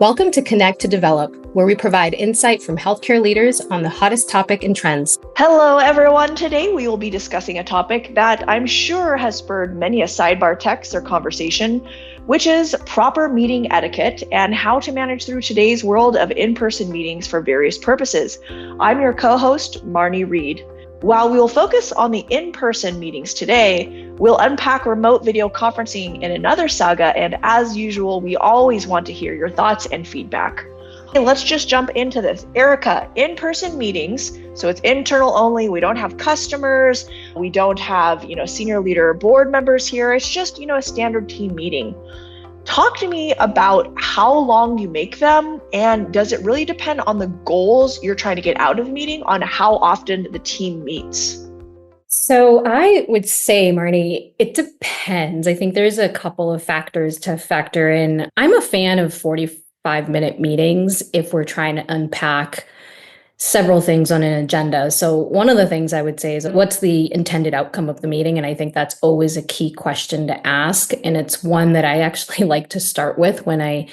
Welcome to Connect to Develop, where we provide insight from healthcare leaders on the hottest topic and trends. Hello, everyone. Today we will be discussing a topic that I'm sure has spurred many a sidebar text or conversation, which is proper meeting etiquette and how to manage through today's world of in-person meetings for various purposes. I'm your co-host, Marney Reid. While we will focus on the in-person meetings today, we'll unpack remote video conferencing in another saga, and as usual, we always want to hear your thoughts and feedback. Okay, let's just jump into this. Erika, in-person meetings, so it's internal only, we don't have customers, we don't have, senior leader board members here, it's just, a standard team meeting. Talk to me about how long you make them, and does it really depend on the goals you're trying to get out of the meeting on how often the team meets? So I would say, Marnie, it depends. I think there's a couple of factors to factor in. I'm a fan of 45-minute meetings if we're trying to unpack several things on an agenda. So one of the things I would say is, what's the intended outcome of the meeting? And I think that's always a key question to ask. And it's one that I actually like to start with when I,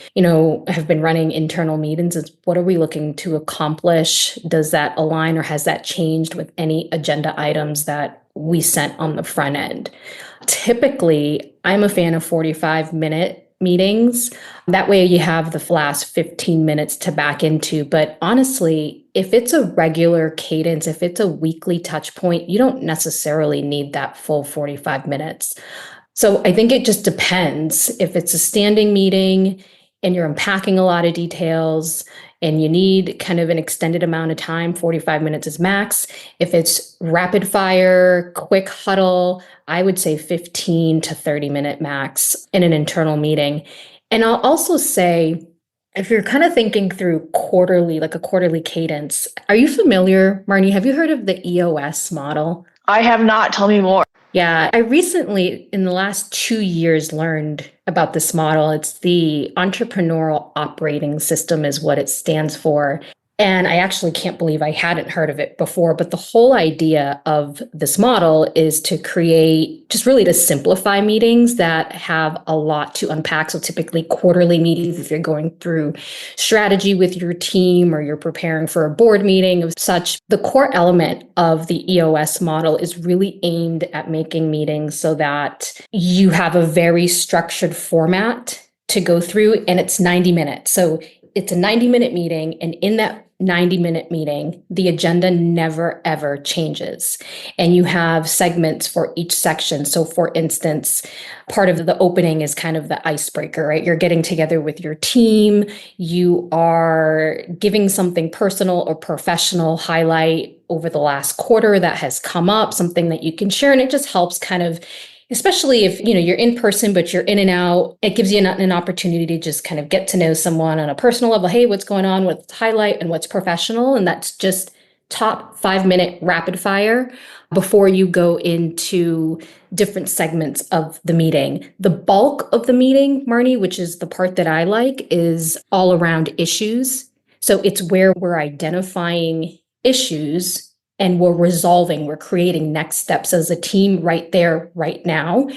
have been running internal meetings is, what are we looking to accomplish? Does that align or has that changed with any agenda items that we sent on the front end? Typically, I'm a fan of 45-minute meetings. That way you have the last 15 minutes to back into. But honestly, if it's a regular cadence, if it's a weekly touch point, you don't necessarily need that full 45 minutes. So I think it just depends. If it's a standing meeting and you're unpacking a lot of details and you need kind of an extended amount of time, 45 minutes is max. If it's rapid fire, quick huddle, I would say 15 to 30 minute max in an internal meeting. And I'll also say, if you're kind of thinking through quarterly, like a quarterly cadence, are you familiar, Marnie? Have you heard of the EOS model? I have not. Tell me more. Yeah, I recently, in the last 2 years, learned about this model. It's the Entrepreneurial Operating System is what it stands for. And I actually can't believe I hadn't heard of it before. But the whole idea of this model is to create, just really to simplify meetings that have a lot to unpack. So typically quarterly meetings, if you're going through strategy with your team or you're preparing for a board meeting of such, the core element of the EOS model is really aimed at making meetings so that you have a very structured format to go through, and it's 90 minutes. So it's a 90-minute meeting, and in that 90-minute meeting, the agenda never, ever changes. And you have segments for each section. So for instance, part of the opening is kind of the icebreaker, right? You're getting together with your team. You are giving something personal or professional highlight over the last quarter that has come up, something that you can share. And it just helps kind of, especially if you're in person, but you're in and out, it gives you an opportunity to just kind of get to know someone on a personal level. Hey, what's going on? What's highlight and what's professional? And that's just top 5-minute rapid fire before you go into different segments of the meeting. The bulk of the meeting, Marnie, which is the part that I like, is all around issues. So it's where we're identifying issues and we're creating next steps as a team right there, right now,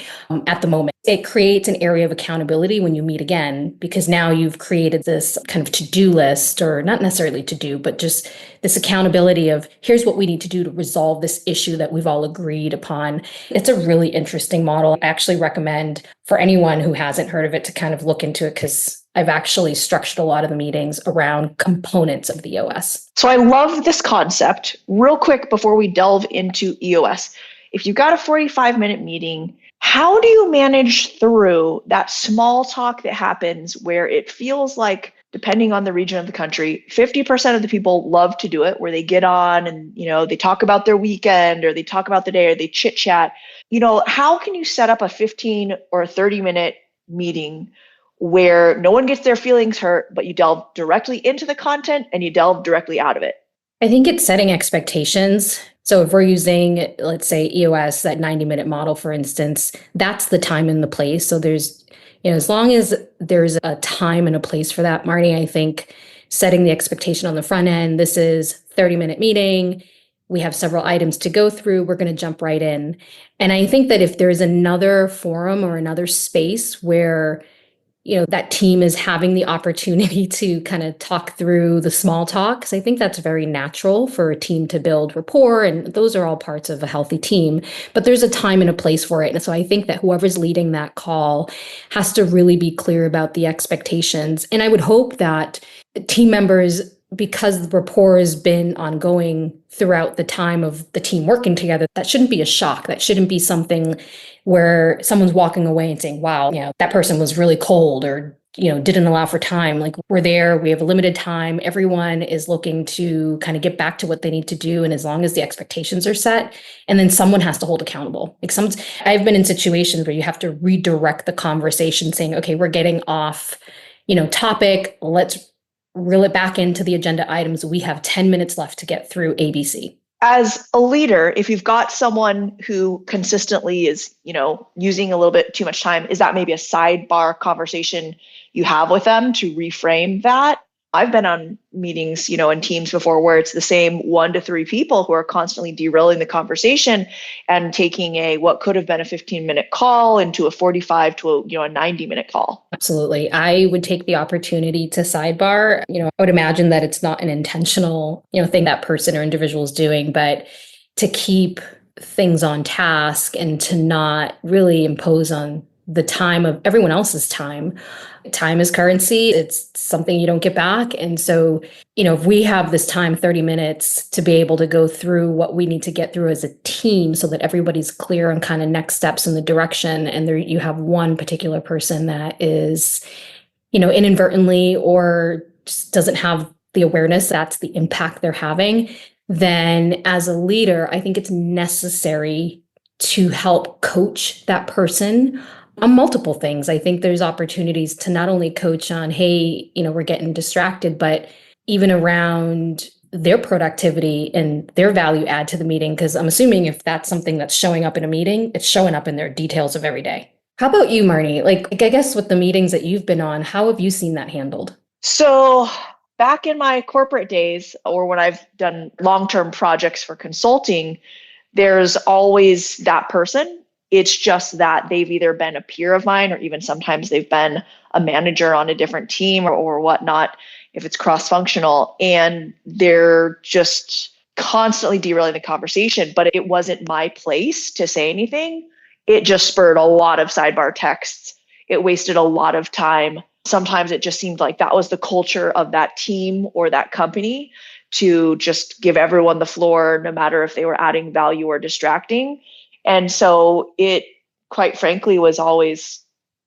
at the moment. It creates an area of accountability when you meet again, because now you've created this kind of to-do list, or not necessarily to-do, but just this accountability of, here's what we need to do to resolve this issue that we've all agreed upon. It's a really interesting model. I actually recommend for anyone who hasn't heard of it to kind of look into it, because I've actually structured a lot of the meetings around components of the EOS. So I love this concept. Real quick before we delve into EOS, if you've got a 45-minute meeting, how do you manage through that small talk that happens where it feels like, depending on the region of the country, 50% of the people love to do it, where they get on and, they talk about their weekend, or they talk about the day, or they chit chat. How can you set up a 15 or 30-minute meeting where no one gets their feelings hurt, but you delve directly into the content and you delve directly out of it? I think it's setting expectations. So if we're using, let's say, EOS, that 90-minute model, for instance, that's the time and the place. So there's, as long as there's a time and a place for that, Marnie, I think setting the expectation on the front end, this is 30-minute meeting. We have several items to go through. We're going to jump right in. And I think that if there's another forum or another space where that team is having the opportunity to kind of talk through the small talk. Because I think that's very natural for a team to build rapport. And those are all parts of a healthy team. But there's a time and a place for it. And so I think that whoever's leading that call has to really be clear about the expectations. And I would hope that team members, because the rapport has been ongoing throughout the time of the team working together, that shouldn't be a shock. That shouldn't be something where someone's walking away and saying, wow, that person was really cold or, didn't allow for time. Like, we're there, we have a limited time. Everyone is looking to kind of get back to what they need to do. And as long as the expectations are set, and then someone has to hold accountable. I've been in situations where you have to redirect the conversation saying, okay, we're getting off, topic. Let's reel it back into the agenda items. We have 10 minutes left to get through ABC. As a leader, if you've got someone who consistently is, using a little bit too much time, is that maybe a sidebar conversation you have with them to reframe that? I've been on meetings, in teams before where it's the same 1 to 3 people who are constantly derailing the conversation and taking what could have been a 15-minute call into a 45 to a 90-minute call. Absolutely. I would take the opportunity to sidebar. I would imagine that it's not an intentional, thing that person or individual is doing, but to keep things on task and to not really impose on the time of everyone else's time. Time is currency. It's something you don't get back. And so, if we have this time, 30 minutes, to be able to go through what we need to get through as a team so that everybody's clear on kind of next steps in the direction. And there you have one particular person that is, inadvertently or just doesn't have the awareness that's the impact they're having, then as a leader, I think it's necessary to help coach that person on multiple things. I think there's opportunities to not only coach on, hey, we're getting distracted, but even around their productivity and their value add to the meeting. Because I'm assuming if that's something that's showing up in a meeting, it's showing up in their details of every day. How about you, Marney? I guess with the meetings that you've been on, how have you seen that handled? So back in my corporate days, or when I've done long-term projects for consulting, there's always that person. It's just that they've either been a peer of mine or even sometimes they've been a manager on a different team or whatnot, if it's cross-functional, and they're just constantly derailing the conversation. But it wasn't my place to say anything. It just spurred a lot of sidebar texts. It wasted a lot of time. Sometimes it just seemed like that was the culture of that team or that company, to just give everyone the floor, no matter if they were adding value or distracting. And so it, quite frankly, was always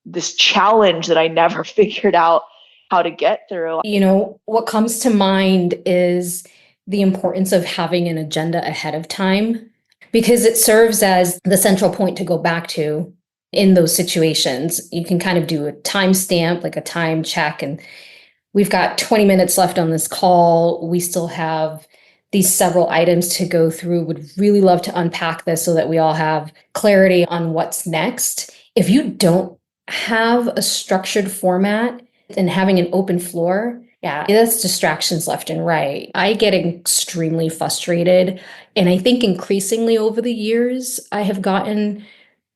this challenge that I never figured out how to get through. What comes to mind is the importance of having an agenda ahead of time, because it serves as the central point to go back to in those situations. You can kind of do a timestamp, like a time check, and we've got 20 minutes left on this call. We still have these several items to go through. Would really love to unpack this so that we all have clarity on what's next. If you don't have a structured format and having an open floor, that's distractions left and right. I get extremely frustrated. And I think increasingly over the years, I have gotten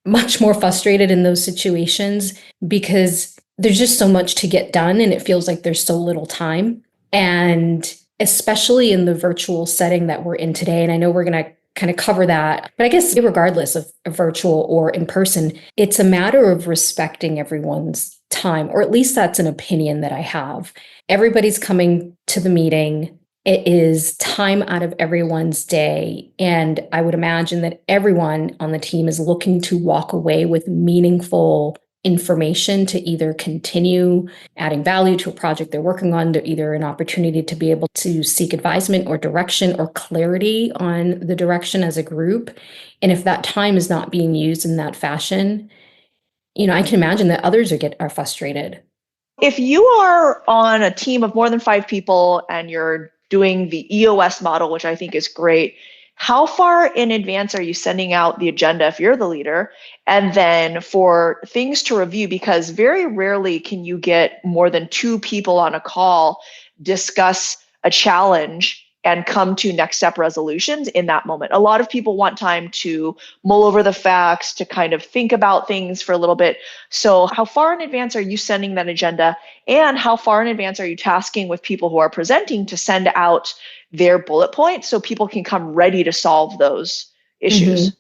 much more frustrated in those situations because there's just so much to get done and it feels like there's so little time. And especially in the virtual setting that we're in today. And I know we're going to kind of cover that, but I guess regardless of virtual or in person, it's a matter of respecting everyone's time, or at least that's an opinion that I have. Everybody's coming to the meeting. It is time out of everyone's day. And I would imagine that everyone on the team is looking to walk away with meaningful information to either continue adding value to a project they're working on. They're either an opportunity to be able to seek advisement or direction or clarity on the direction as a group. And if that time is not being used in that fashion, I can imagine that others are frustrated. If you are on a team of more than 5 people and you're doing the EOS model, which I think is great, how far in advance are you sending out the agenda if you're the leader? And then for things to review, because very rarely can you get more than 2 people on a call discuss a challenge and come to next step resolutions in that moment. A lot of people want time to mull over the facts, to kind of think about things for a little bit. So how far in advance are you sending that agenda? And how far in advance are you tasking with people who are presenting to send out their bullet points so people can come ready to solve those issues?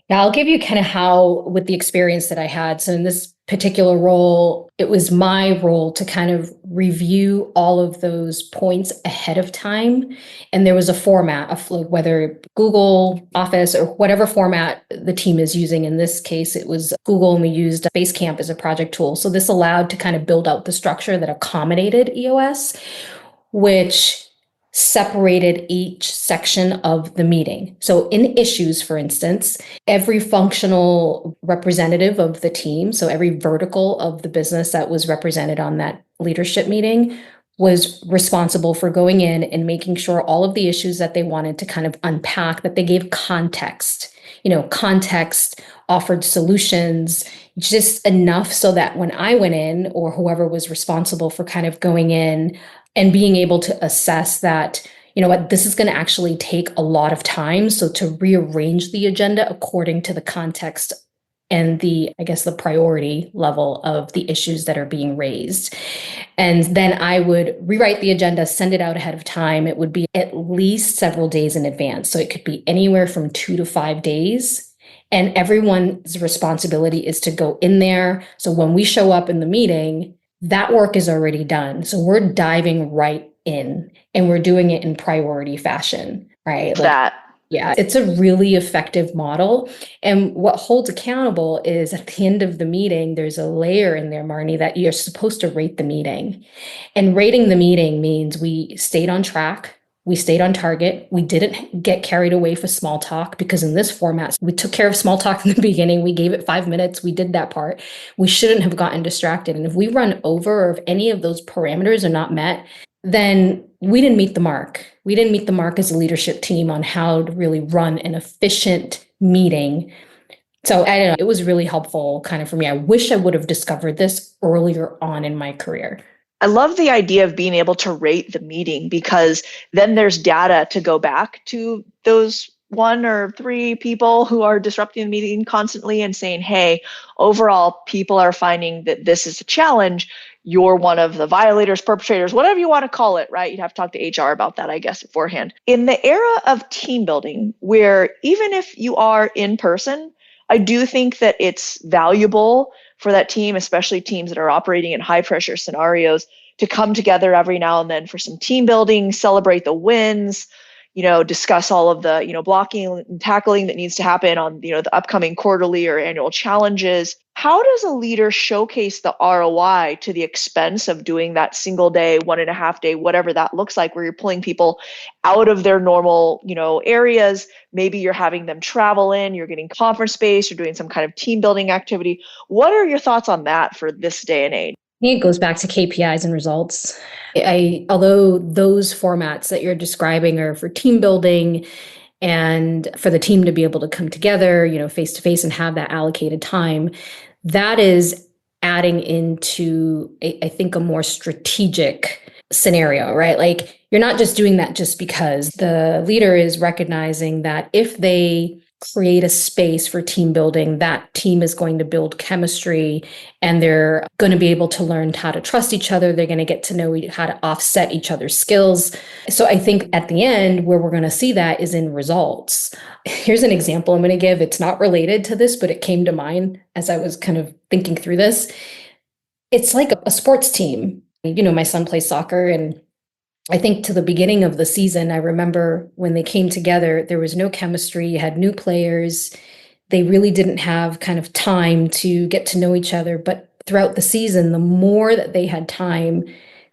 Yeah, I'll give you kind of how, with the experience that I had. So in this particular role, it was my role to kind of review all of those points ahead of time. And there was a format of whether Google Office or whatever format the team is using. In this case, it was Google, and we used Basecamp as a project tool. So this allowed to kind of build out the structure that accommodated EOS, which separated each section of the meeting. So in issues, for instance, every functional representative of the team, so every vertical of the business that was represented on that leadership meeting, was responsible for going in and making sure all of the issues that they wanted to kind of unpack, that they gave context, context, offered solutions, just enough so that when I went in, or whoever was responsible for kind of going in and being able to assess that, this is going to actually take a lot of time. So to rearrange the agenda according to the context and the priority level of the issues that are being raised. And then I would rewrite the agenda, send it out ahead of time. It would be at least several days in advance. So it could be anywhere from 2 to 5 days. And everyone's responsibility is to go in there. So when we show up in the meeting, that work is already done. So we're diving right in, and we're doing it in priority fashion, right? Yeah, it's a really effective model. And what holds accountable is at the end of the meeting, there's a layer in there, Marnie, that you're supposed to rate the meeting. And rating the meeting means we stayed on track. We stayed on target. We didn't get carried away for small talk, because in this format, we took care of small talk in the beginning. We gave it 5 minutes. We did that part. We shouldn't have gotten distracted. And if we run over, or if any of those parameters are not met, then we didn't meet the mark. We didn't meet the mark as a leadership team on how to really run an efficient meeting. So I don't know, it was really helpful kind of for me. I wish I would have discovered this earlier on in my career. I love the idea of being able to rate the meeting, because then there's data to go back to those 1 or 3 people who are disrupting the meeting constantly and saying, hey, overall, people are finding that this is a challenge. You're one of the violators, perpetrators, whatever you want to call it, right? You'd have to talk to HR about that, I guess, beforehand. In the era of team building, where even if you are in person, I do think that it's valuable for that team, especially teams that are operating in high pressure scenarios, to come together every now and then for some team building, celebrate the wins, discuss all of the, blocking and tackling that needs to happen on, the upcoming quarterly or annual challenges. How does a leader showcase the ROI to the expense of doing that single day, 1.5 day, whatever that looks like, where you're pulling people out of their normal, areas? Maybe you're having them travel in, you're getting conference space, you're doing some kind of team building activity. What are your thoughts on that for this day and age? I think it goes back to KPIs and results. Although those formats that you're describing are for team building and for the team to be able to come together, face to face and have that allocated time, that is adding into, I think, a more strategic scenario, right? Like, you're not just doing that just because. The leader is recognizing that if they create a space for team building, that team is going to build chemistry, and they're going to be able to learn how to trust each other. They're going to get to know how to offset each other's skills. So I think at the end, where we're going to see that is in results. Here's an example I'm going to give. It's not related to this, but it came to mind as I was kind of thinking through this. It's like a sports team. My son plays soccer, and I think to the beginning of the season, I remember when they came together, there was no chemistry. You had new players. They really didn't have kind of time to get to know each other. But throughout the season, the more that they had time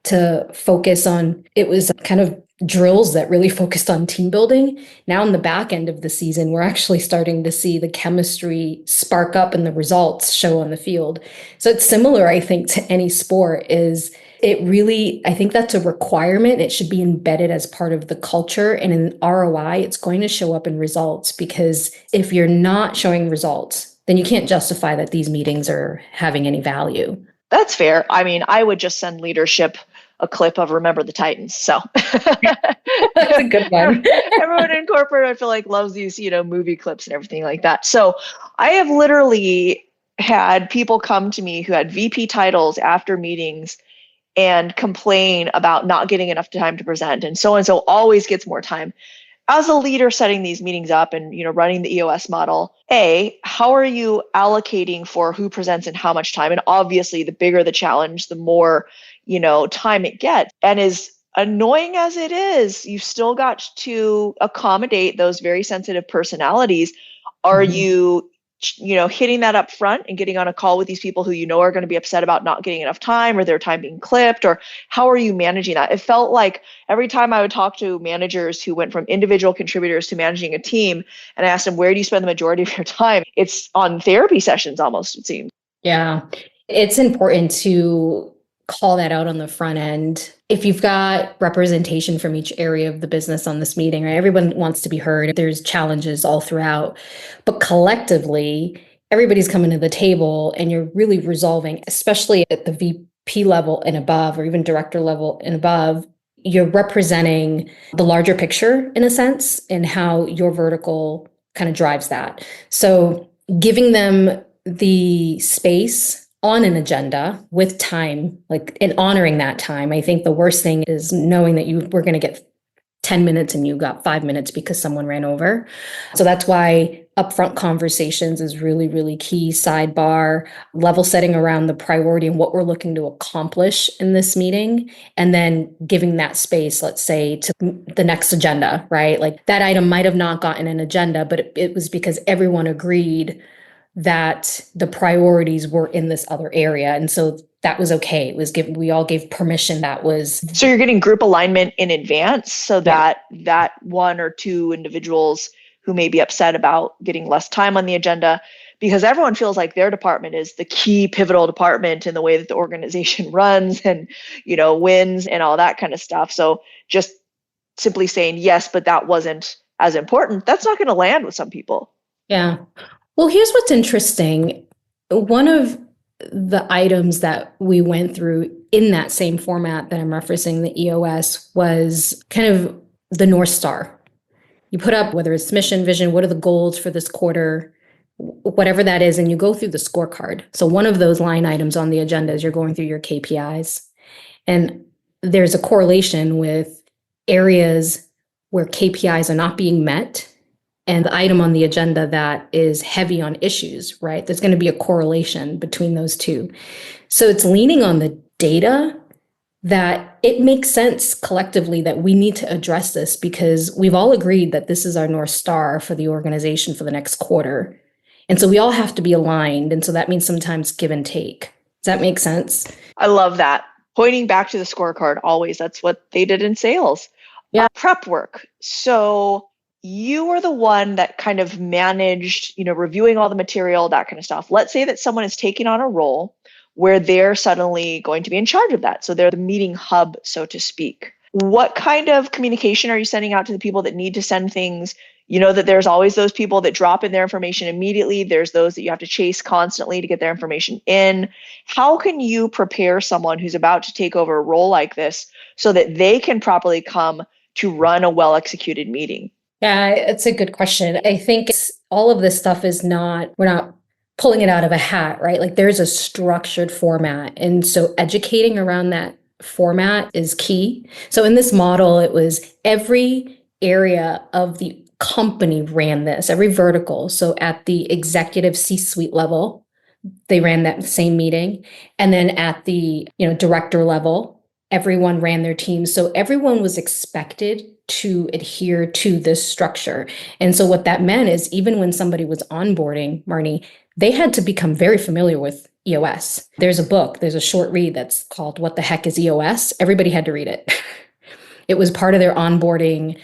to focus on, it was kind of drills that really focused on team building. Now in the back end of the season, we're actually starting to see the chemistry spark up and the results show on the field. So it's similar, I think, to any sport. I think that's a requirement. It should be embedded as part of the culture. And in ROI, it's going to show up in results, because if you're not showing results, then you can't justify that these meetings are having any value. That's fair. I mean, I would just send leadership a clip of Remember the Titans. So That's a good one. everyone in corporate, I feel like, loves these, movie clips and everything like that. So I have literally had people come to me who had VP titles after meetings and complain about not getting enough time to present. And so always gets more time. As a leader setting these meetings up and running the EOS model, how are you allocating for who presents and how much time? And obviously, the bigger the challenge, the more time it gets. And as annoying as it is, you've still got to accommodate those very sensitive personalities. Are you hitting that up front and getting on a call with these people who are going to be upset about not getting enough time or their time being clipped? Or how are you managing that? It felt like every time I would talk to managers who went from individual contributors to managing a team, and I asked them, where do you spend the majority of your time? It's on therapy sessions almost, it seems. Yeah, it's important to call that out on the front end. If you've got representation from each area of the business on this meeting, right? Everyone wants to be heard. There's challenges all throughout, but collectively, everybody's coming to the table and you're really resolving, especially at the VP level and above, or even director level and above, you're representing the larger picture in a sense and how your vertical kind of drives that. So giving them the space on an agenda with time, and honoring that time. I think the worst thing is knowing that you were going to get 10 minutes and you got 5 minutes because someone ran over. So that's why upfront conversations is really, really key. Sidebar, level setting around the priority and what we're looking to accomplish in this meeting. And then giving that space, let's say, to the next agenda, right? Like that item might have not gotten an agenda, but it was because everyone agreed that the priorities were in this other area. And so that was okay. It was we all gave permission. So you're getting group alignment in advance so that one or two individuals who may be upset about getting less time on the agenda, because everyone feels like their department is the key pivotal department in the way that the organization runs and, wins and all that kind of stuff. So just simply saying yes, but that wasn't as important, that's not going to land with some people. Yeah. Well, here's what's interesting. One of the items that we went through in that same format that I'm referencing, the EOS, was kind of the North Star. You put up whether it's mission, vision, what are the goals for this quarter, whatever that is, and you go through the scorecard. So one of those line items on the agenda is you're going through your KPIs. And there's a correlation with areas where KPIs are not being met and the item on the agenda that is heavy on issues, right? There's going to be a correlation between those two. So it's leaning on the data that it makes sense collectively that we need to address this because we've all agreed that this is our North Star for the organization for the next quarter. And so we all have to be aligned. And so that means sometimes give and take. Does that make sense? I love that. Pointing back to the scorecard, always. That's what they did in sales. Yeah. Prep work. So you were the one that kind of managed, reviewing all the material, that kind of stuff. Let's say that someone is taking on a role where they're suddenly going to be in charge of that. So they're the meeting hub, so to speak. What kind of communication are you sending out to the people that need to send things? You know that there's always those people that drop in their information immediately. There's those that you have to chase constantly to get their information in. How can you prepare someone who's about to take over a role like this so that they can properly come to run a well-executed meeting? Yeah, it's a good question. I think all of this stuff we're not pulling it out of a hat, right? Like there's a structured format. And so educating around that format is key. So in this model, it was every area of the company ran this, every vertical. So at the executive C-suite level, they ran that same meeting. And then at the director level, everyone ran their team. So everyone was expected to adhere to this structure. And so what that meant is even when somebody was onboarding, Marney, they had to become very familiar with EOS. There's a short read that's called What the Heck is EOS? Everybody had to read it. It was part of their onboarding,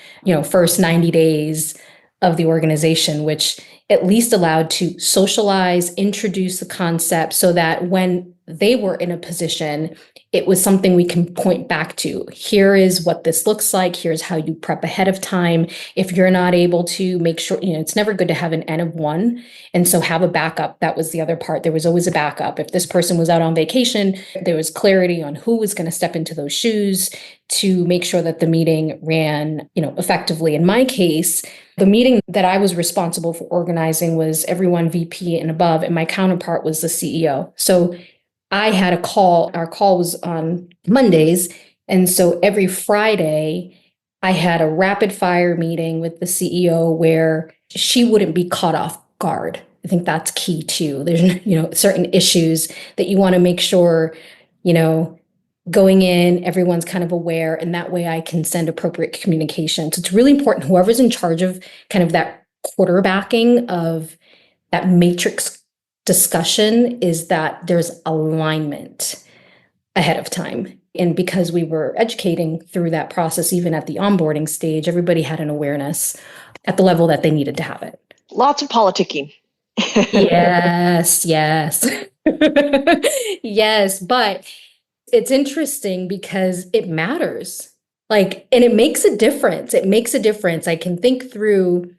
first 90 days of the organization, which at least allowed to socialize, introduce the concept so that when they were in a position, it was something we can point back to. Here is what this looks like. Here's how you prep ahead of time. If you're not able to make sure, it's never good to have an N of one. And so have a backup. That was the other part. There was always a backup. If this person was out on vacation, there was clarity on who was going to step into those shoes to make sure that the meeting ran, effectively. In my case, the meeting that I was responsible for organizing was everyone VP and above, and my counterpart was the CEO. So I had a call. Our call was on Mondays. And so every Friday, I had a rapid fire meeting with the CEO where she wouldn't be caught off guard. I think that's key too. There's, certain issues that you want to make sure, going in, everyone's kind of aware, and that way I can send appropriate communication. So it's really important, whoever's in charge of kind of that quarterbacking of that matrix discussion, is that there's alignment ahead of time. And because we were educating through that process, even at the onboarding stage, everybody had an awareness at the level that they needed to have it. Lots of politicking. Yes. Yes. But it's interesting because it matters. And it makes a difference. It makes a difference. I can think through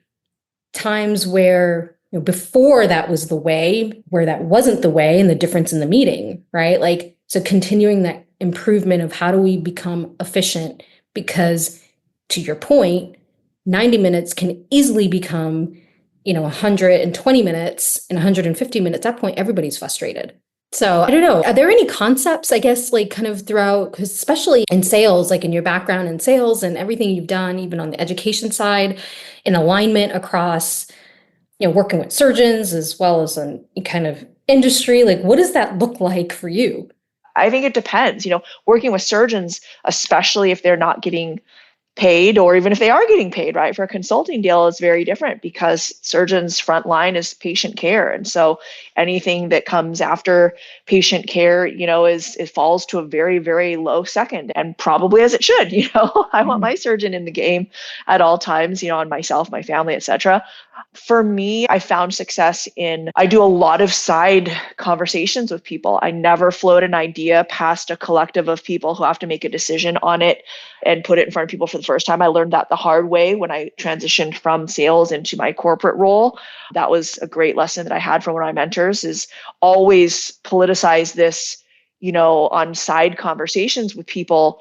times where before that was the way, where that wasn't the way, and the difference in the meeting, right? So continuing that improvement of how do we become efficient? Because to your point, 90 minutes can easily become, 120 minutes and 150 minutes. At that point, everybody's frustrated. So I don't know. Are there any concepts, I guess, kind of throughout, because especially in sales, in your background in sales and everything you've done, even on the education side, in alignment across, working with surgeons as well as in kind of industry, what does that look like for you? I think it depends. Working with surgeons, especially if they're not getting paid, or even if they are getting paid, right, for a consulting deal, is very different because surgeons' front line is patient care. And so anything that comes after patient care, it falls to a very, very low second, and probably as it should. I want my surgeon in the game at all times, on myself, my family, etc. For me, I found success I do a lot of side conversations with people. I never float an idea past a collective of people who have to make a decision on it and put it in front of people for the first time. I learned that the hard way when I transitioned from sales into my corporate role. That was a great lesson that I had from one of my mentors, is always politicize this, on side conversations with people.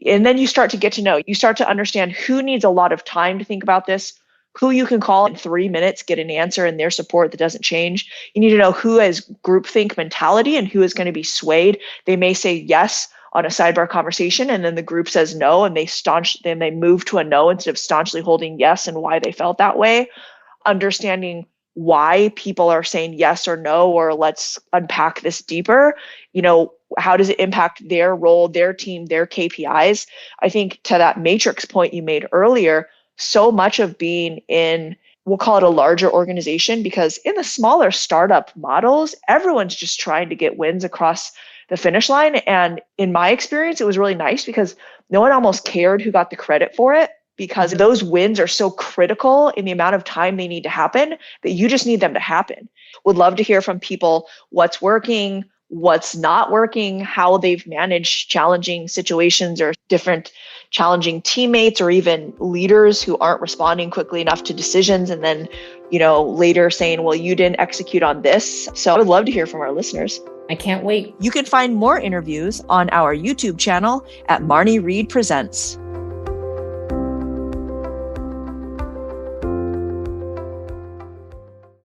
And then you start to get to know, you start to understand who needs a lot of time to think about this, who you can call in 3 minutes, get an answer and their support that doesn't change. You need to know who has groupthink mentality and who is going to be swayed. They may say yes on a sidebar conversation, and then the group says no, and they move to a no instead of staunchly holding yes, and why they felt that way. Understanding why people are saying yes or no, or let's unpack this deeper. How does it impact their role, their team, their KPIs? I think to that matrix point you made earlier, so much of being in, we'll call it a larger organization, because in the smaller startup models, everyone's just trying to get wins across the finish line. And in my experience, it was really nice because no one almost cared who got the credit for it, because those wins are so critical in the amount of time they need to happen that you just need them to happen. Would love to hear from people what's working, what's not working, how they've managed challenging situations or different challenging teammates, or even leaders who aren't responding quickly enough to decisions, and then, later saying, well, you didn't execute on this. So I would love to hear from our listeners. I can't wait. You can find more interviews on our YouTube channel at Marney Reid Presents.